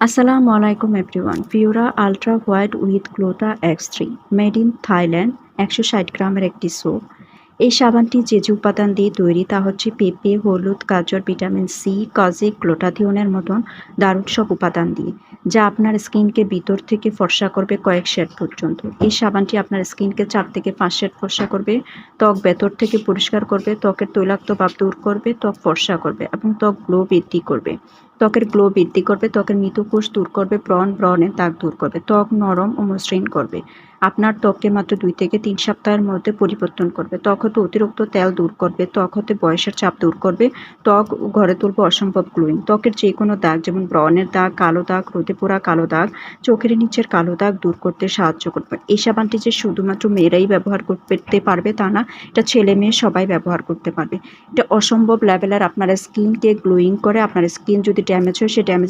আসসালামু আলাইকুম everyone. Pura ultra white with gluta X3 made in Thailand ১৬০ গ্রামের একটি সোপ। এই সাবানটি যে উপাদান দিয়ে তৈরি তা হচ্ছে পেঁপে, হলুদ, গাজর, ভিটামিন সি, কাজিক, গ্লুটাথিওনের মতন দারুণ সব উপাদান দিয়ে, যা আপনার স্কিনকে ভিতর থেকে ফর্সা করবে কয়েক শেড পর্যন্ত। এই সাবানটি আপনার স্কিনকে ৪ থেকে ৫ শেড ফর্সা করবে, ত্বক ভেতর থেকে পরিষ্কার করবে, ত্বকের তৈলাক্ত ভাব দূর করবে, ত্বক ফর্সা করবে এবং ত্বক গ্লো বৃদ্ধি করবে। ত্বকের গ্লো বৃদ্ধি করবে, ত্বকের মৃতকোষ দূর করবে, ব্রণের দাগ দূর করবে, ত্বক নরম ও মসৃণ করবে। আপনার ত্বককে মাত্র ২ থেকে ৩ সপ্তাহের মধ্যে পরিবর্তন করবে। ত্বক হতে অতিরিক্ত তেল দূর করবে, ত্বক হতে বয়সের ছাপ দূর করবে, ত্বক গড়ে তুলবে অসম্ভব গ্লোয়িং। ত্বকের যে কোনো দাগ যেমন ব্রণের দাগ, কালো দাগ, রোদে পোড়া কালো দাগ, চোখের নিচের কালো দাগ দূর করতে সাহায্য করবে। এই সাবানটি যে শুধুমাত্র মেয়েরাই ব্যবহার করতে পারবে তা না, এটা ছেলে মেয়ে সবাই ব্যবহার করতে পারবে। এটা অসম্ভব লেভেলের আপনার স্কিনকে গ্লোয়িং করে। আপনার স্কিন যদি ড্যামেজ হয়, সে ড্যামেজ